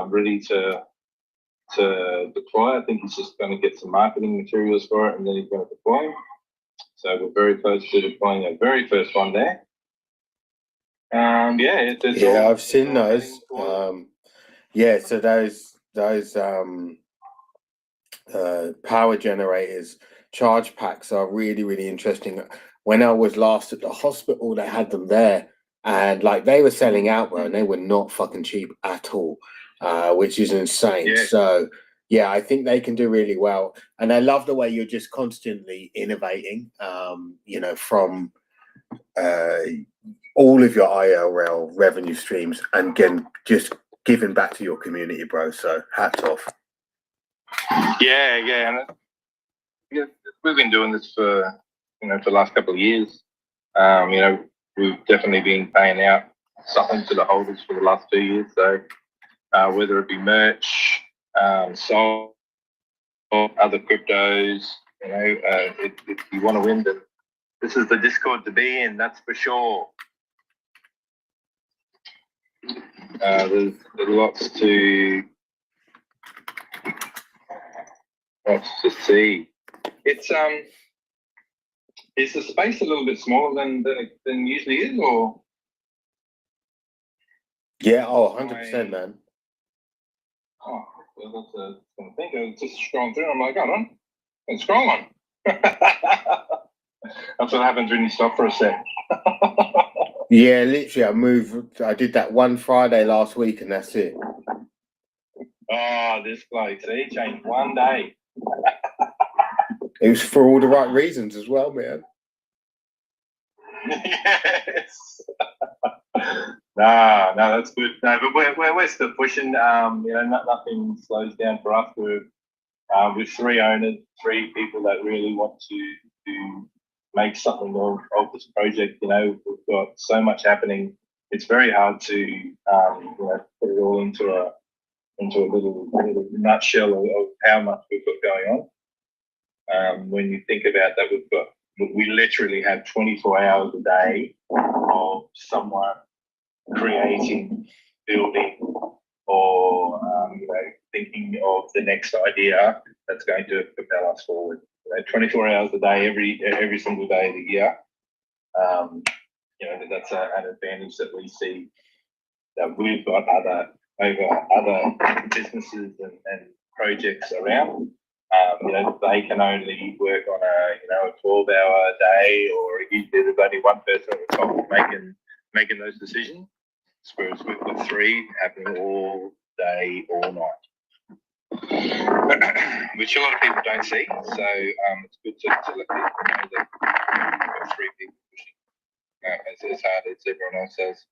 ready to deploy. I think he's just going to get some marketing materials for it, and then he's going to deploy. So we're very close to deploying our very first one there. I've seen those. So those power generators, charge packs are really, really interesting. When I was last at the hospital, they had them there, and like they were selling out, bro, and they were not fucking cheap at all, which is insane. Yeah. So yeah, I think they can do really well, and I love the way you're just constantly innovating. From all of your IRL revenue streams, and again, just giving back to your community, bro. So hats off. Yeah, and we've been doing this for the last couple of years. We've definitely been paying out something to the holders for the last 2 years. So whether it be merch, SOL, or other cryptos, if you want to win, then this is the Discord to be in. That's for sure. There's lots to see. It's is the space a little bit smaller than usually is, or? Yeah, 100%, man. Oh, well, that's a thing. I was just scrolling through. I'm like, hold on, and scroll on. That's what happens when you stop for a sec. Yeah, literally, I did that one Friday last week, and that's it. Oh, this bloke, see, changed one day. It was for all the right reasons as well, man. Yes. No, that's good. No, but we're still pushing. Nothing slows down for us. We're with 3 owners, 3 people that really want to make something of this project. We've got so much happening. It's very hard to put it all into a little nutshell of how much we've got going on. When you think about that, we literally have 24 hours a day of someone creating, building, or thinking of the next idea that's going to propel us forward. 24 hours a day, every single day of the year. That's an advantage that we see that we've got over other businesses and projects around. They can only work on a 12-hour day, or usually there's only one person at the top making those decisions. Whereas we've got 3 happening all day, all night, which a lot of people don't see. So it's good to let people know that we've got 3 people pushing as hard as everyone else does.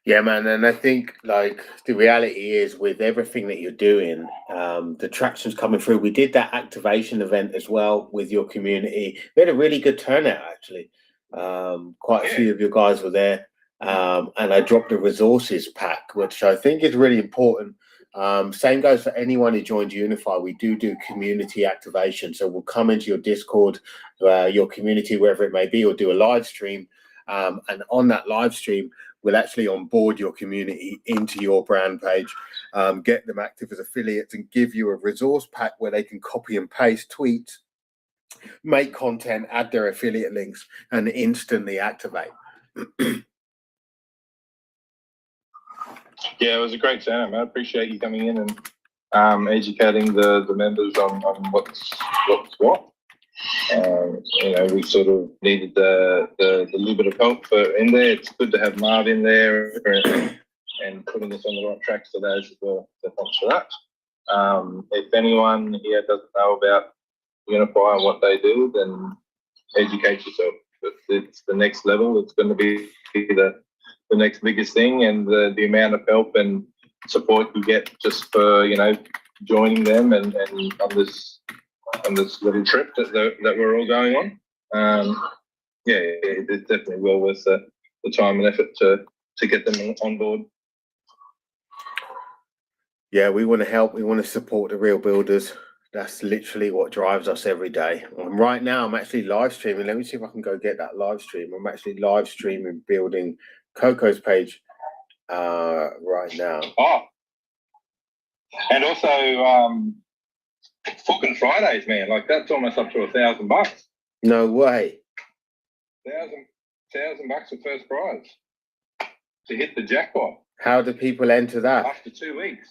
Yeah, man, and I think the reality is with everything that you're doing, the traction's coming through. We did that activation event as well with your community. We had a really good turnout, actually. Quite a few of you guys were there, and I dropped a resources pack, which I think is really important. Same goes for anyone who joins Uni-Fy. We do community activation, so we'll come into your Discord, your community, wherever it may be, or do a live stream, and on that live stream, we'll actually onboard your community into your brand page, get them active as affiliates, and give you a resource pack where they can copy and paste tweets, make content, add their affiliate links, and instantly activate. Yeah, it was a great turnout, man. I appreciate you coming in and educating the members on what's what. We sort of needed the little bit of help in there. It's good to have Marv in there and putting us on the right track for those as well. So thanks for that. If anyone here doesn't know about Uni-Fy and what they do, then educate yourself. It's the next level. It's going to be the next biggest thing, and the amount of help and support you get just for joining them and on this little trip that we're all going on. It's definitely well worth the time and effort to get them on board. Yeah, we want to help. We want to support the real builders. That's literally what drives us every day. Right now, I'm actually live streaming. Let me see if I can go get that live stream. I'm actually live streaming building Coco's page right now. Oh, and also fucking Fridays, man. Like that's almost up to $1,000. No way. $1,000 for first prize to hit the jackpot. How do people enter that? After 2 weeks.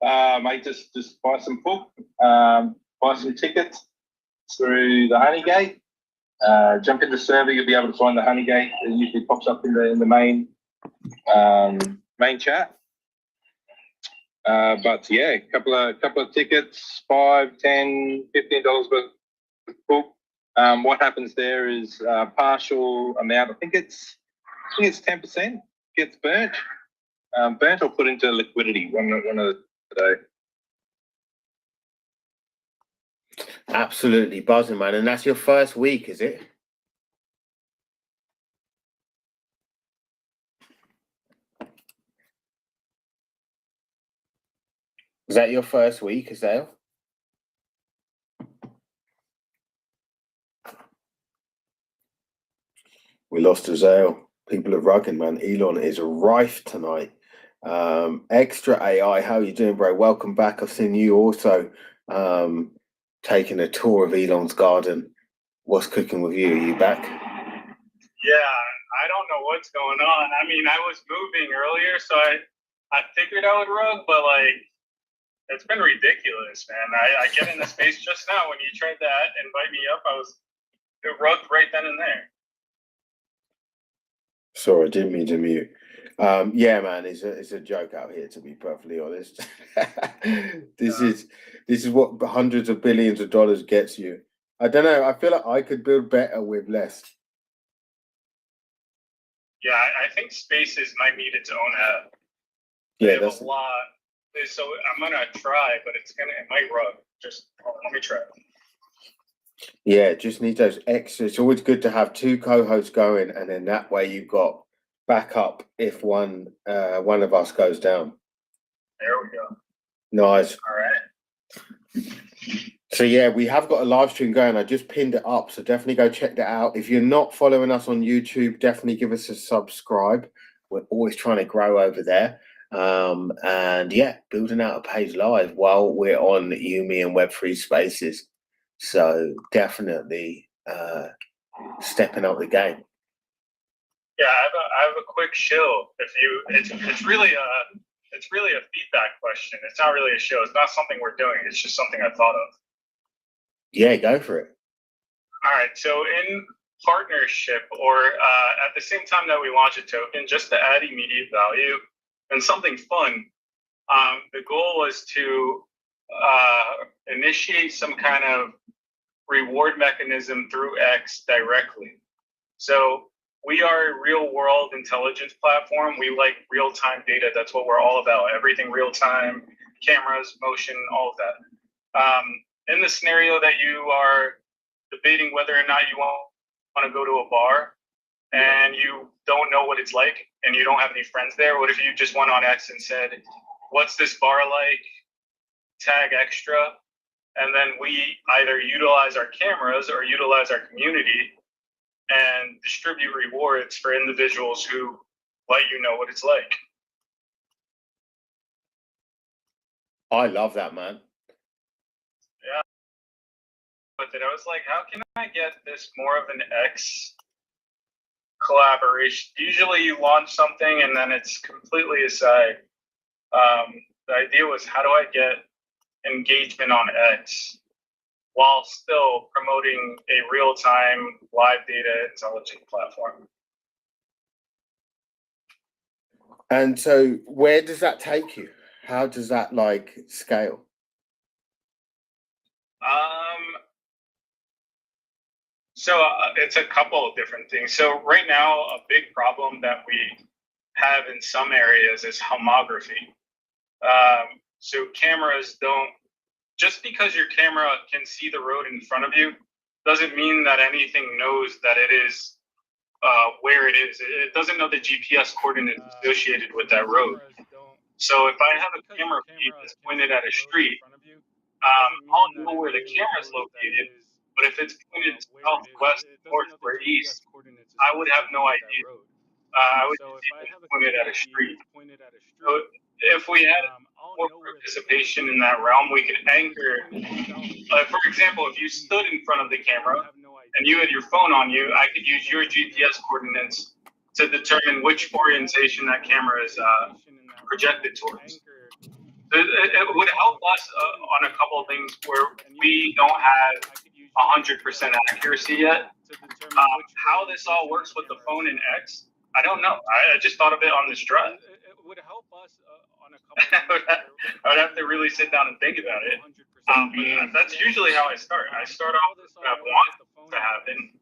Mate, just buy some book, buy some tickets through the Honey Gate. Jump in the server, you'll be able to find the Honey Gate. It usually pops up in the main chat. But yeah, a couple of tickets, $5, $10, $15 worth of book. What happens there is partial amount. I think it's 10% gets burnt or put into liquidity. One of the day. Absolutely buzzing, man. And that's your first week, is it? Is that your first week, Azale? We lost Azale. People are rugging, man. Elon is rife tonight. Extra AI, how are you doing, bro? Welcome back. I've seen you also taking a tour of Elon's garden. What's cooking with you? Are you back? Yeah, I don't know what's going on. I mean, I was moving earlier, so I figured I would rug, but like, it's been ridiculous, man. I get in the space just now when you tried to invite me up. It rugged right then and there. Sorry, I didn't mean to mute. Yeah, man, it's a joke out here, to be perfectly honest. This is what hundreds of billions of dollars gets you. I don't know. I feel like I could build better with less. Yeah, I think Spaces might need its own app. Yeah, that's a lot. So I'm gonna try, but it might rug. Just let me try. Yeah, just need those extra. It's always good to have two co-hosts going, and then that way you've got backup if one of us goes down. There we go. Nice. All right. So yeah, we have got a live stream going. I just pinned it up, so definitely go check that out. If you're not following us on YouTube, definitely give us a subscribe. We're always trying to grow over there. And yeah, building out a page live while we're on Umi and Web3 spaces. So definitely stepping up the game. Yeah, I have a quick shill. It's really a feedback question. It's not really a show. It's not something we're doing. It's just something I thought of. Yeah, go for it. All right. So in partnership or at the same time that we launch a token, just to add immediate value and something fun, the goal was to initiate some kind of reward mechanism through X directly. So we are a real world intelligence platform. We like real time data. That's what we're all about. Everything real time, cameras, motion, all of that. In the scenario that you are debating whether or not you want to go to a bar and you don't know what it's like and you don't have any friends there, what if you just went on X and said, what's this bar like? Tag extra. And then we either utilize our cameras or utilize our community and distribute rewards for individuals who let you know what it's like. I love that, man. Yeah. But then I was like, how can I get this more of an X collaboration? Usually you launch something and then it's completely aside. The idea was, how do I get engagement on X while still promoting a real-time live data intelligence platform? And so where does that take you? How does that like scale? So it's a couple of different things. So right now, a big problem that we have in some areas is homography. So cameras don't, just because your camera can see the road in front of you, doesn't mean that anything knows that it is where it is. It doesn't know the GPS coordinates associated with that road. So if I have a camera feed that's pointed at a street, I'll know where the camera is located, but if it's pointed south, west, north, or east, I would have no idea. I would just see it pointed at a street. So if we had more participation in that realm, we could anchor. For example, if you stood in front of the camera and you had your phone on you, I could use your GPS coordinates to determine which orientation that camera is projected towards. It would help us on a couple of things where we don't have 100% accuracy yet. How this all works with the phone and X, I don't know. I just thought of it on the strut. It would help us on a couple. I would have to really sit down and think about it. But that's usually how I start. I start off with what I want to happen,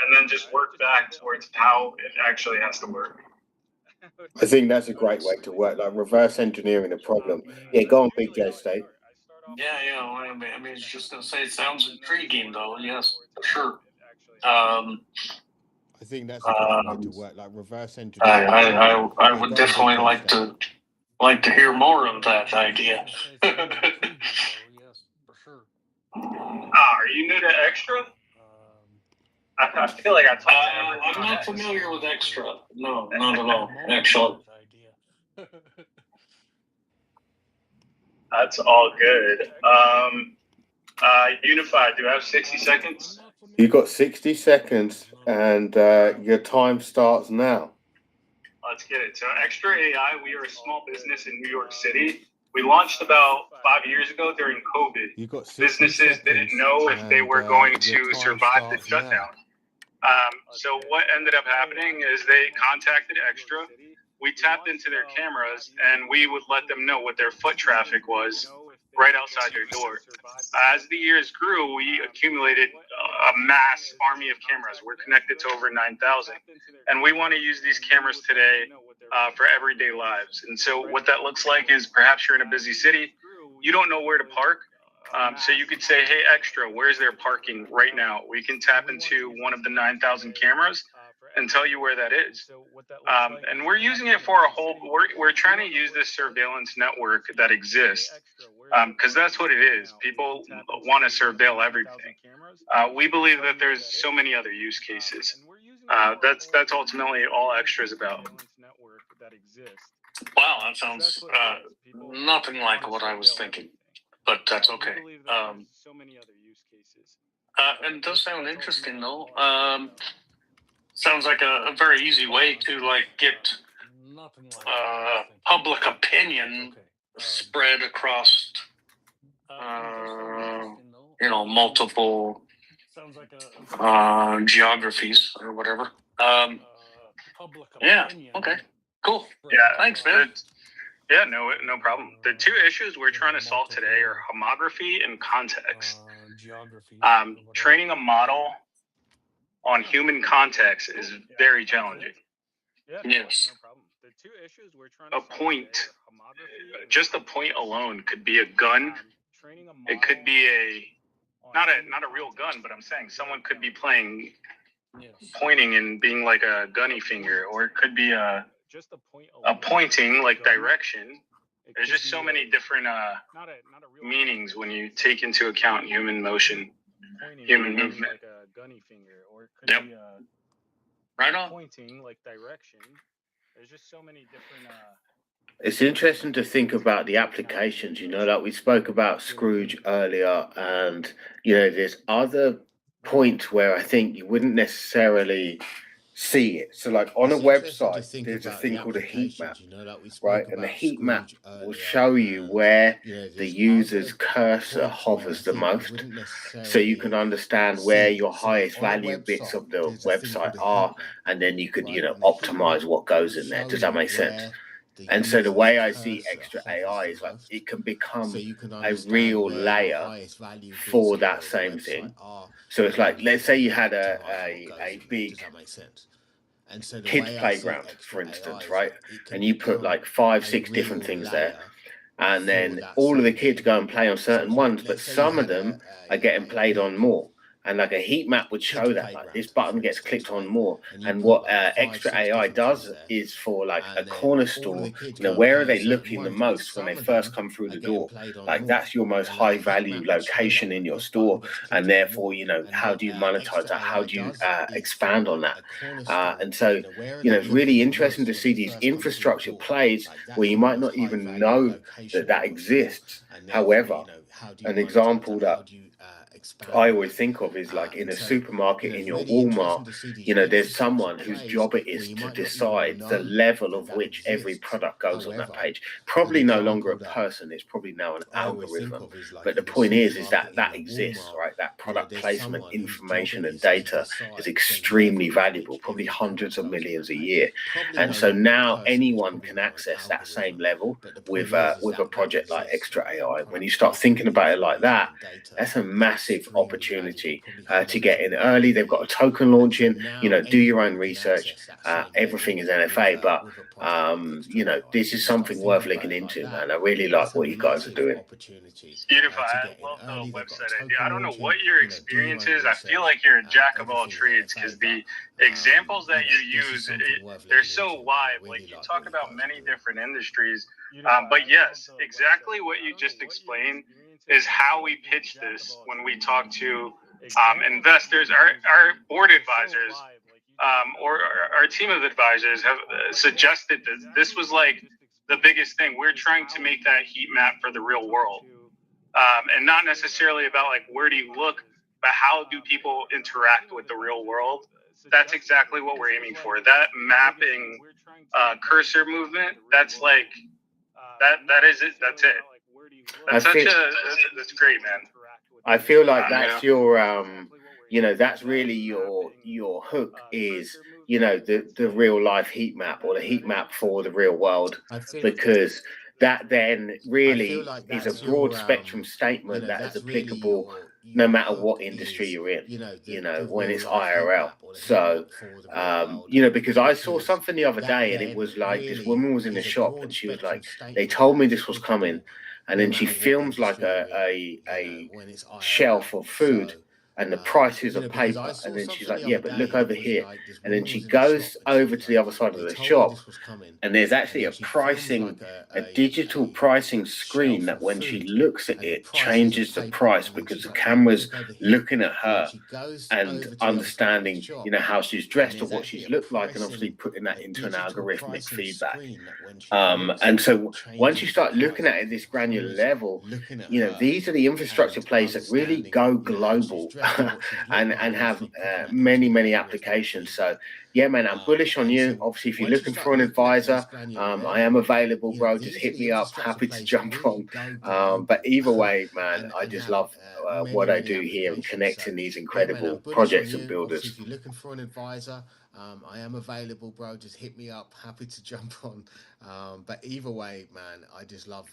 and then just work back towards how it actually has to work. I think that's a great way to work, like reverse engineering the problem. Yeah, go on, Big J State. Yeah. I mean, it's just gonna say it sounds intriguing, though. Yes, for sure. I think that's a great way to work, like reverse engineering. I would definitely like to hear more of that idea. Are you new to Extra? I feel like I talked to I'm not familiar with Extra. No, not at all, actually. That's all good. Uni-Fy, do I have 60 seconds? You got 60 seconds, and your time starts now. Let's get it. So Extra AI, we are a small business in New York City. We launched about 5 years ago during COVID. Businesses didn't know if they were going to survive the shutdown. So what ended up happening is they contacted Extra. We tapped into their cameras and we would let them know what their foot traffic was right outside their door. As the years grew, we accumulated a mass army of cameras. We're connected to over 9,000. And we want to use these cameras today for everyday lives. And so what that looks like is perhaps you're in a busy city. You don't know where to park. So you could say, hey, Extra, where's their parking right now? We can tap into one of the 9,000 cameras and tell you where that is. And we're using it for a whole, we're trying to use this surveillance network that exists because that's what it is. People want to surveil everything. We believe that there's so many other use cases. That's ultimately all Extra is about. Wow, that sounds nothing like what I was thinking. But that's okay. And it does sound interesting, though. Sounds like a very easy way to get public opinion spread across, multiple geographies or whatever. Yeah. Okay. Cool. Yeah. Thanks, man. Yeah, no problem. The two issues we're trying to solve today are homography and context. Training a model on human context is very challenging. Yes. The two issues we're trying to just a point alone could be a gun. It could be not a real gun, but I'm saying someone could be pointing and being like a gunny finger, or it could be a pointing like direction. There's just so many different meanings when you take into account human motion, human movement. Like a gunny finger, or it could be right on. Pointing like direction. There's just so many different. It's interesting to think about the applications, like we spoke about Scrooge earlier, and there's other points where I think you wouldn't necessarily see it. So like on a website, there's a thing called a heat map, right? And the heat map will show you where the user's cursor hovers the most. So you can understand where your highest value bits of the website are, and then you could, optimize what goes in there. Does that make sense? And so the way I see Extra AI is like it can become a real layer for that same thing. So it's like, let's say you had a big kids playground, for instance, right? And you put like 5-6 different things there. And then all of the kids go and play on certain ones, but some of them are getting played on more. And like a heat map would show that like this button gets clicked on more. And what Extra AI does is for like a corner store, where are they looking the most when they first come through the door? Like that's your most high value location in your store. And therefore, how do you monetize that? How do you expand on that? And so, it's really interesting to see these infrastructure plays where you might not even know that exists. However, an example that I always think of is like in a supermarket, in your Walmart, there's someone whose job it is to decide the level of which every product goes on that page. Probably no longer a person, it's probably now an algorithm. But the point is that exists, right? That product placement information and data is extremely valuable, probably hundreds of millions a year. And so now anyone can access that same level with a project like Extra AI. When you start thinking about it like that, that's a massive opportunity to get in early. They've got a token launching, do your own research. Everything is NFA, but this is something worth looking into, man. I really like what you guys are doing. Uni-Fy, I love the website idea. I don't know what your experience is. I feel like you're a jack of all trades because the examples that you use, they're so wide. Like you talk about many different industries. But yes, exactly what you just explained is how we pitch this when we talk to investors, our board advisors, or our team of advisors have suggested that this was like the biggest thing. We're trying to make that heat map for the real world, and not necessarily about like where do you look, but how do people interact with the real world. That's exactly what we're aiming for. That mapping cursor movement, that's like that is it. That's it. That's that's great, man. I feel like that's your that's really your hook is the real life heat map, or the heat map for the real world, because that then really is a broad spectrum statement that is applicable no matter what industry you're in, when it's IRL. So because I saw something the other day, and it was like this woman was in the shop and she was like, they told me this was coming, and then she films like a shelf of food and the prices of paper, and then she's like, yeah, but look over here. And then she goes over to the other side of the shop, and there's actually a digital pricing screen that when she looks at it changes the price, because the camera's looking at her and understanding how she's dressed or what she's looked like, and obviously putting that into an algorithmic feedback. And so once you start looking at it at this granular level, these are the infrastructure plays that really go global and have many applications. So yeah, man, I'm bullish on you. Obviously, if you're looking for an advisor, I am available, bro. Just hit me up. Happy to jump on. But either way, man, I just love what I do here and connecting these incredible projects and builders. If you're looking for an advisor, I am available, bro. Just hit me up. Happy to jump on. But either way, man, I just love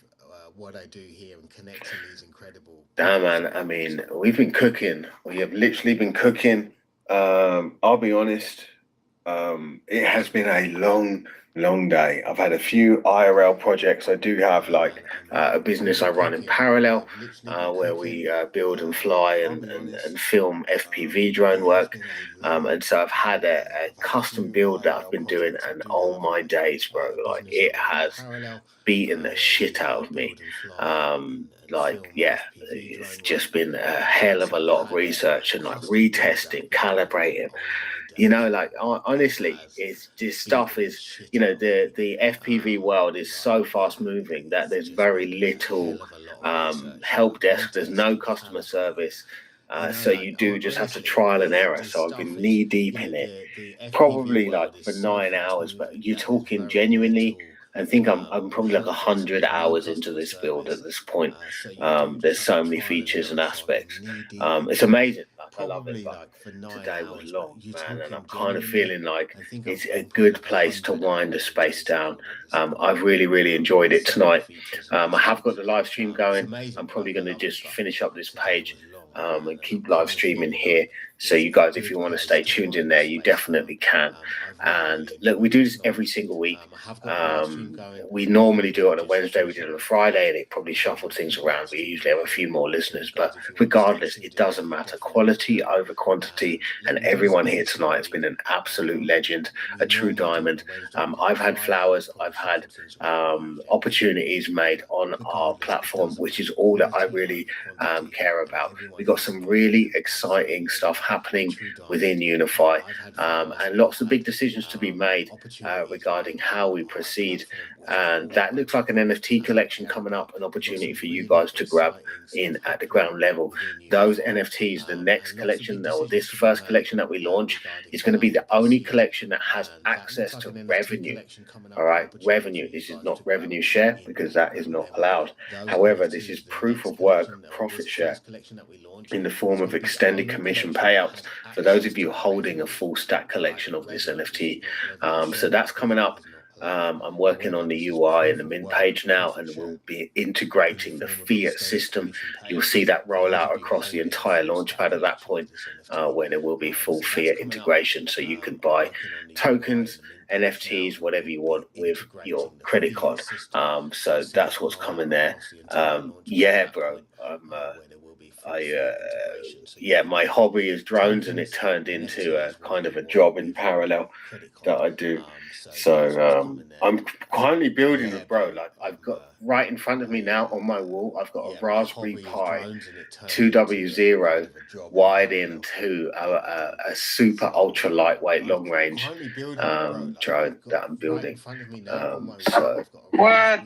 what I do here and connecting these incredible. Damn, man. I mean, we've been cooking. We have literally been cooking. I'll be honest. It has been a long day. I've had a few IRL projects. I do have like a business I run in parallel, where we build and fly and film FPV drone work. And so I've had a custom build that I've been doing, and oh my days, bro, like it has beaten the shit out of me. It's just been a hell of a lot of research and like retesting, calibrating. Honestly, it's this stuff is, the FPV world is so fast moving that there's very little help desk. There's no customer service. So you do just have to trial and error. So I've been knee deep in it, probably like for 9 hours, but you're talking genuinely. I think I'm probably like 100 hours into this build at this point. There's so many features and aspects. It's amazing. Like, I love it. But today was long, man, and I'm kind of feeling like it's a good place to wind the space down. I've really enjoyed it tonight. I have got the live stream going. I'm probably going to just finish up this page and keep live streaming here. So you guys, if you want to stay tuned in there, you definitely can. And look, we do this every single week. We normally do it on a Wednesday, we did it on a Friday, and it probably shuffled things around. We usually have a few more listeners, but regardless, it doesn't matter. Quality over quantity, and everyone here tonight has been an absolute legend, a true diamond. I've had flowers, I've had opportunities made on our platform, which is all that I really care about. We got some really exciting stuff happening within Uni-Fy, and lots of big decisions to be made regarding how we proceed. And that looks like an NFT collection coming up, an opportunity for you guys to grab in at the ground level. Those NFTs, the next collection, or this first collection that we launch, is going to be the only collection that has access to revenue. All right, revenue. This is not revenue share, because that is not allowed. However, this is proof of work, profit share, in the form of extended commission payouts for those of you holding a full stack collection of this NFT. So that's coming up. I'm working on the UI and the min page now, and we'll be integrating the fiat system. You'll see that roll out across the entire launchpad at that point, when there will be full fiat integration. So you can buy tokens, NFTs, whatever you want with your credit card. So that's what's coming there. Yeah, bro. My hobby is drones, and it turned into a kind of a job in parallel that I do. So I'm currently building with, bro, like I've got right in front of me now on my wall, I've got a Raspberry Pi 2W0 wired into a super ultra lightweight long range drone that I'm building. So What?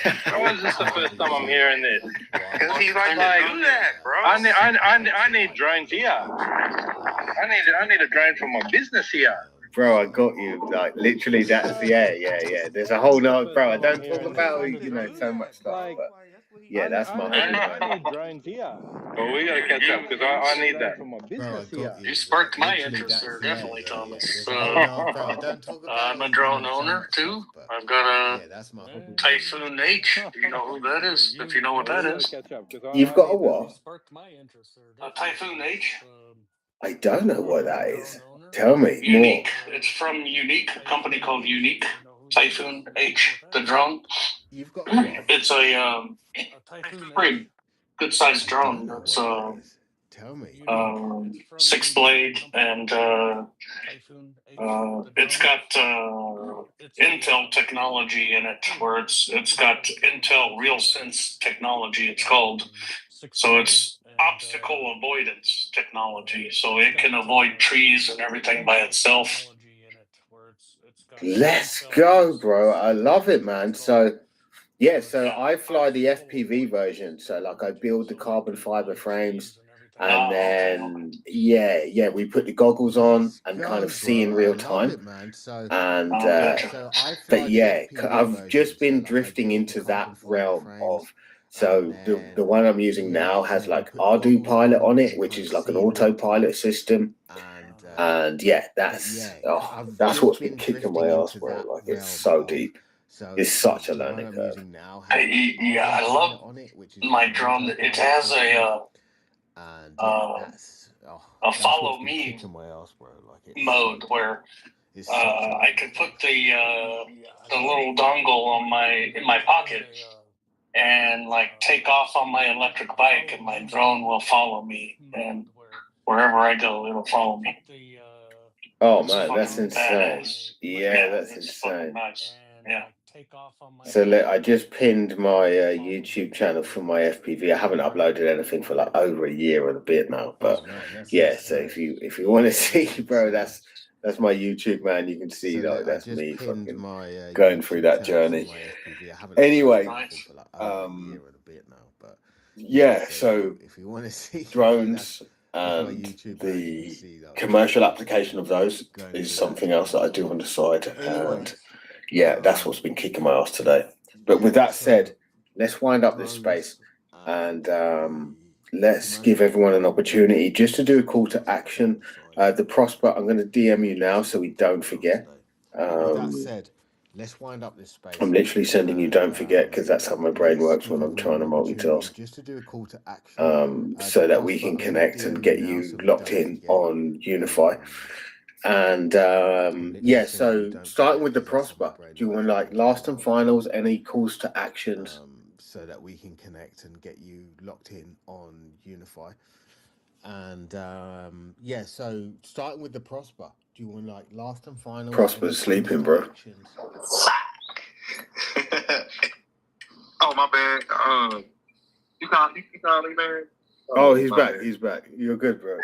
How is this the first time I'm hearing this? Because he's like, do that, bro. I need drones here. I need a drone for my business here. Bro, I got you. Like literally, that's yeah. There's a whole lot, bro. I don't talk about so much stuff, but yeah, that's my hobby. Drones here. Well, we gotta catch up because I need that for my business here. You sparked my interest there, definitely, Thomas. I'm a drone owner too. I've got a Typhoon H. Do you know who that is? If you know what that is. You've got a what? A Typhoon H. I don't know what that is. Tell me Unique. More. It's from Unique, a company called Unique. Typhoon H, the drone. You've got. It's a pretty good-sized drone. It's tell me. 6-blade, and it's got Intel technology in it, where it's got Intel RealSense technology. It's called. So it's obstacle avoidance technology, so it can avoid trees and everything by itself. Let's go, bro. I love it, man. So yeah, so I fly the FPV version. So like I build the carbon fiber frames, and then we put the goggles on and kind of see in real time. But yeah, I've just been drifting into that realm of. So the one I'm using now has like Ardu Pilot on it, which is like an autopilot system. And yeah, that's what's been kicking my ass, bro. Like it's so deep. It's such a learning curve. I love my drone. It has a follow me mode where I can put the little dongle in my pocket and like take off on my electric bike, and my drone will follow me, and wherever I go, it'll follow me. Oh man, that's insane. Yeah, that's insane. Nice. Yeah. So look, I just pinned my YouTube channel for my FPV. I haven't uploaded anything for like over a year and a bit now, but yeah. So if you want to see, bro, that's my YouTube, man. You can see that's me fucking going through that journey. Anyway, yeah. So if you want to see drones and the commercial application of those is something else that I do on the side, and yeah, that's what's been kicking my ass today. But with that said, let's wind up this space and let's give everyone an opportunity just to do a call to action. The Prosper, I'm going to DM you now so we don't forget. With that said, let's wind up this space. I'm literally sending you don't forget, because that's how my brain works when I'm trying to multitask. Just to do a call to action. So that we can connect and get you locked in on Uni-Fy. And yeah, so starting with the Prosper, do you want like last and finals, any calls to actions? So that we can connect and get you locked in on Uni-Fy. And yeah, so starting with the Prosper, do you want like last and finals? Prosper's sleeping, bro. Oh, my bad. You call me, man? Oh, he's back. He's back. You're good, bro.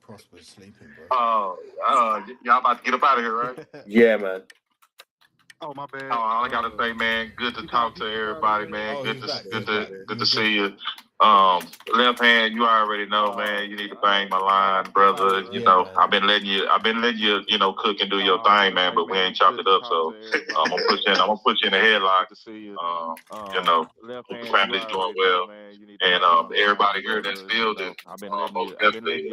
Prosper's sleeping, bro. Y'all about to get up out of here, right? Yeah, man. Oh, my bad. Oh, all I gotta say, man, good to talk to everybody, man. Good to see you. Left hand, you already know, man. You need to bang my line, brother. You know, I've been letting you, you know, cook and do your thing, man. But we ain't chopped it up, so I'm gonna put you in the headlock. You know, hope the family's doing well, and everybody here that's building, most definitely.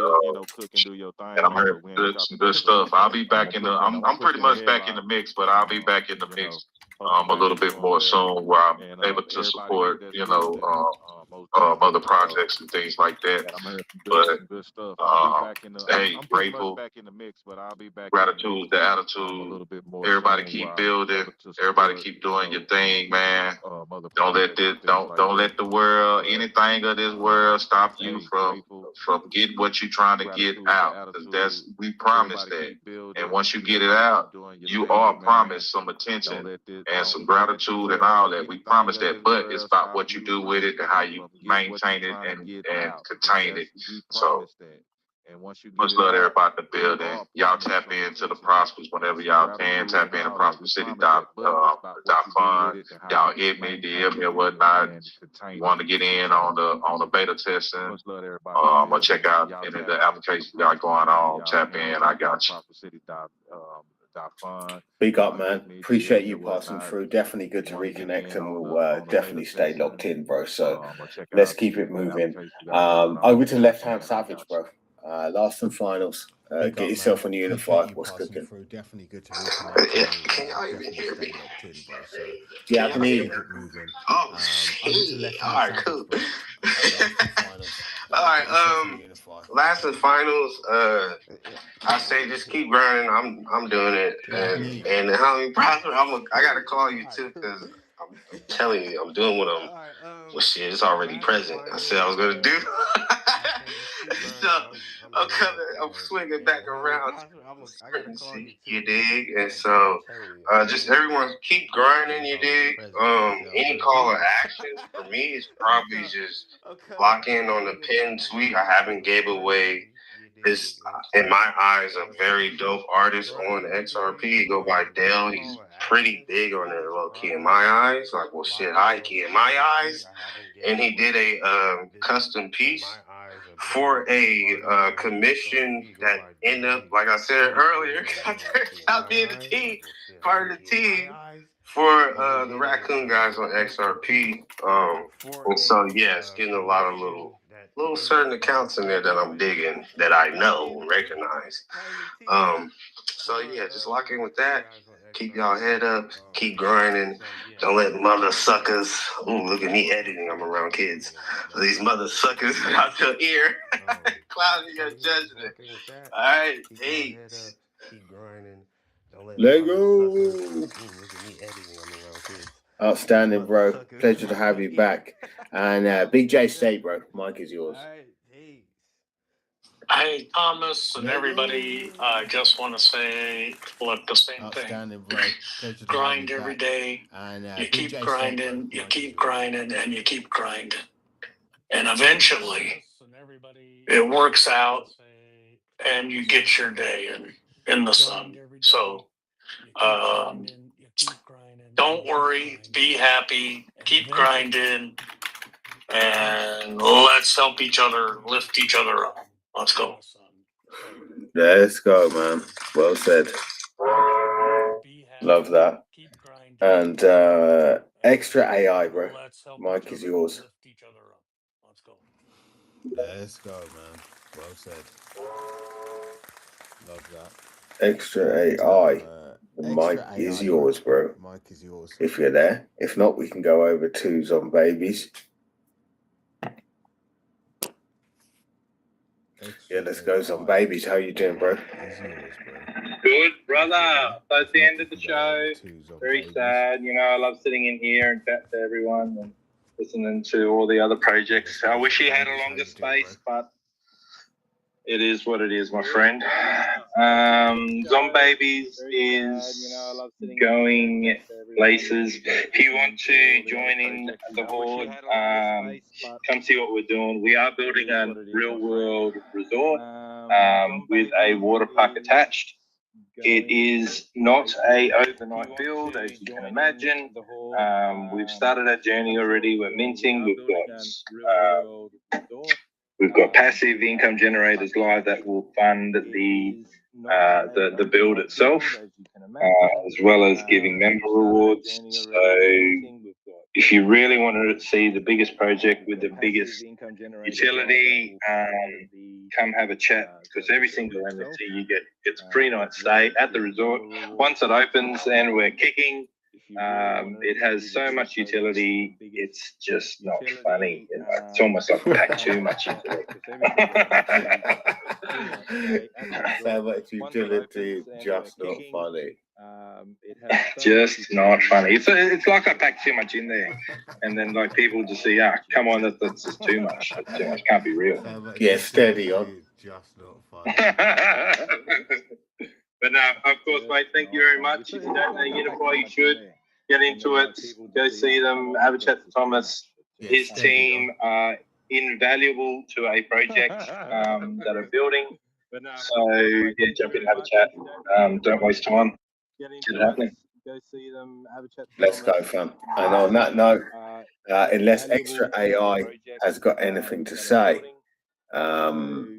And I'm hearing some good stuff. I'll be back in the. I'm pretty much back in the mix, but I'll be back in the mix a little bit more soon, where I'm able to support, you know, other projects and things like that. But hey, grateful, gratitude, the attitude. Everybody keep building. Everybody keep doing your thing, man. Don't let the world, anything of this world, stop you from getting what you're trying to get out. Because we promised that, and once you get it out, you are promised some attention and some gratitude and all that. We promised that, but it's about what you do with it and how you maintain it and contain it. So much love to everybody in the building. Y'all tap into the Prospers whenever y'all can. Tap into prospercity.fun. Y'all hit me, DM me or whatnot. You want to get in on the beta testing? Or check out any of the applications we got going on. Tap in. I got you. Big up, man. Appreciate you passing through. Definitely good to reconnect, and we'll definitely stay locked in, bro. So let's keep it moving. Over to Left Hand Savage, bro. Last and finals. Get yourself on Uni-Fy. What's cooking? Definitely good to reconnect. Can y'all even hear me? Locked in, bro. So Yeah, I can hear you. Oh, shit. All right, cool. All right, last and finals. I say just keep grinding. I'm doing it, and homie Prosper, I gotta call you too, because I'm telling you, I'm doing what I'm. Well, shit, it's already present. I said I was gonna do. So I'm swinging back around. You dig? And so just everyone keep grinding. You dig? Any call or actions for me is probably just lock in on the pin suite. I haven't gave away this, in my eyes, a very dope artist on XRP. Go by Dale. He's pretty big on it, low key in my eyes. Like, well, shit, high key in my eyes. And he did a custom piece for a commission that ended up, like I said earlier, I'll be in the team, part of the team for the Raccoon guys on XRP. And so, yeah, it's getting a lot of little certain accounts in there that I'm digging, that I know and recognize. So yeah, just lock in with that. Keep y'all head up. Keep grinding. Don't let mother suckers. Ooh, look at me editing. I'm around kids. These mother suckers out your ear, clouding your judgment. All right, hey. Keep grinding. Lego. Outstanding, bro. Pleasure to have you back. And Big J, stay, bro. Mike is yours. Hey, Thomas and everybody, I just want to say, look, the same thing. Grind every day. And you keep grinding, you keep grinding, and you keep grinding. And eventually, it works out, and you get your day in the sun. So, don't worry, be happy, keep grinding, and let's help each other, lift each other up. Let's go. Let's go, man. Well said. Love that. And extra AI, bro. Mike is yours. Let's go, man. Well said. Love that. Extra AI. The extra mic is AI, yours, bro. Mic is yours. If you're there. If not, we can go over to Zombabies. Extra Yeah, let's go AI Zombabies. How you doing, bro? is yours, bro. Good, brother. So it's If the not, end of we the can go over show. to Very Zombabies. sad. You know, I love sitting in here and chat to everyone and listening to all the other projects. I wish he had a longer space, but it is what it is, my friend. Zombabies is going places. If you want to join in the horde, come see what we're doing. We are building a real world resort with a water park attached. It is not a overnight build, as you can imagine. We've started our journey already. We're minting. We've got passive income generators live that will fund the build itself, as well as giving member rewards. So if you really want to see the biggest project with the biggest utility, come have a chat, because every single NFT you get gets a free night stay at the resort. Once it opens and we're kicking, it has so much utility, it's just not funny. You know, it's almost like a pack too much utility. So much utility, just not funny. Just not funny. It's like I packed too much in there, and then like people just say, "Ah, come on, that's just too much. That's too much. Can't be real." Yeah, steady on. Just not funny. But no, of course, mate. Thank you very much. If you don't know Uni-Fy, you should get into it. Go see them. Have a chat to Thomas. His team are invaluable to a project that are building. So yeah, jump in, have a chat. Don't waste time. Get it happening. Go see them. Have a chat. Let's go, fam. And on that note, unless Extra AI has got anything to say,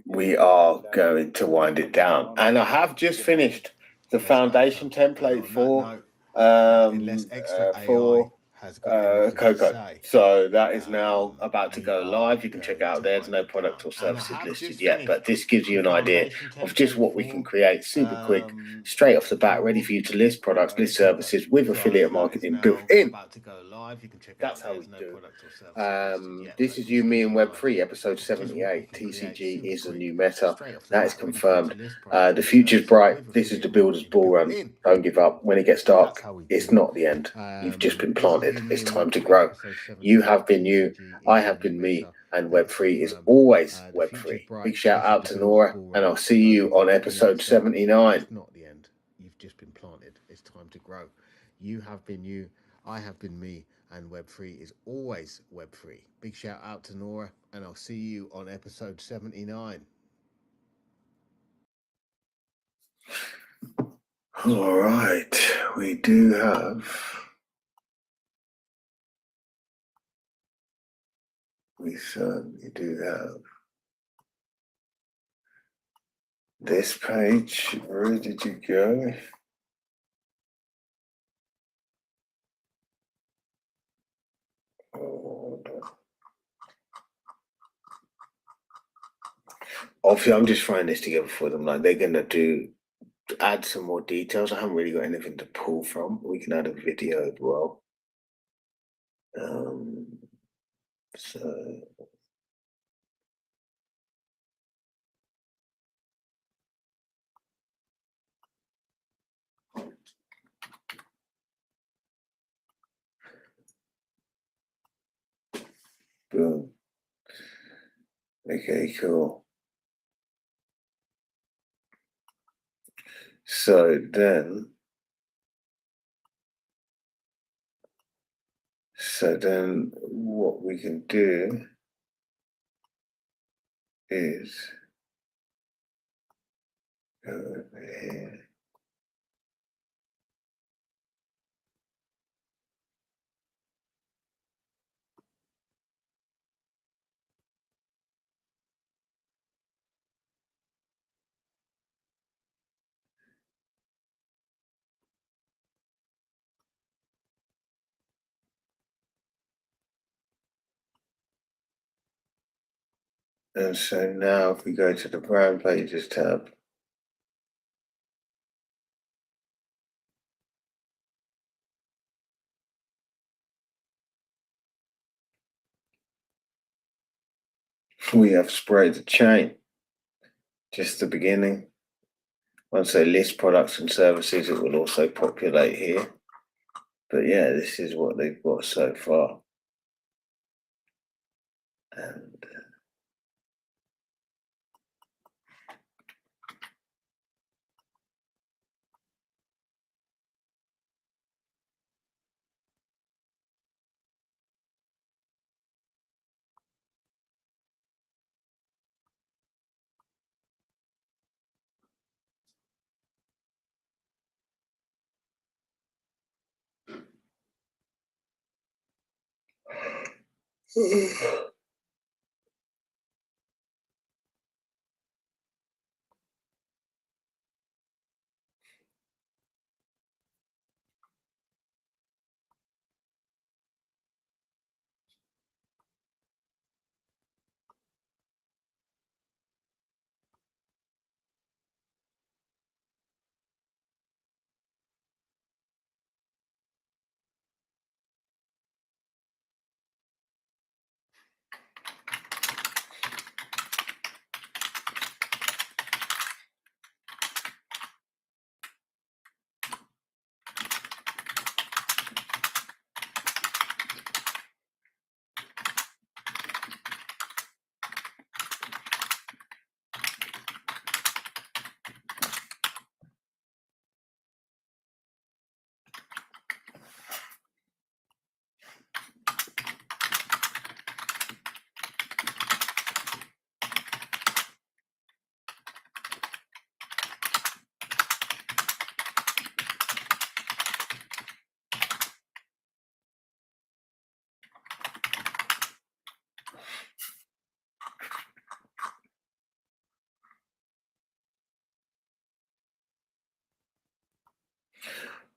we are going to wind it down. And I have just finished the foundation template for Coco. So that is now about to go live. You can check it out there. There's no product or services listed yet, but this gives you an idea of just what we can create super quick, straight off the bat, ready for you to list products, list services with affiliate marketing built in. That's how we do. This is You, Me, and Web3, episode 78. TCG is the new meta. That is confirmed. The future's bright. This is the builder's bull run. Don't give up. When it gets dark, it's not the end. You've just been planted. It's time to grow. You have been you. I have been me. And Web3 is always Web3. Big shout out to Nora. And I'll see you on episode 79. It's not the end. You've just been planted. It's time to grow. You have been you. I have been me. And Web3 is always Web3. Big shout out to Nora. And I'll see you on episode 79. All right. We do have... We certainly do have this page. Where did you go? Obviously, I'm just throwing this together for them. Like, they're gonna add some more details. I haven't really got anything to pull from. We can add a video as well. So boom. Okay, cool. So then what we can do is go over here. And so now if we go to the brand pages tab, we have spread the chain. Just the beginning. Once they list products and services, it will also populate here. But yeah, this is what they've got so far. And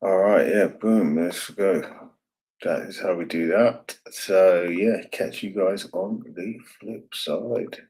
all right, yeah, boom, let's go. That is how we do that. So yeah, catch you guys on the flip side.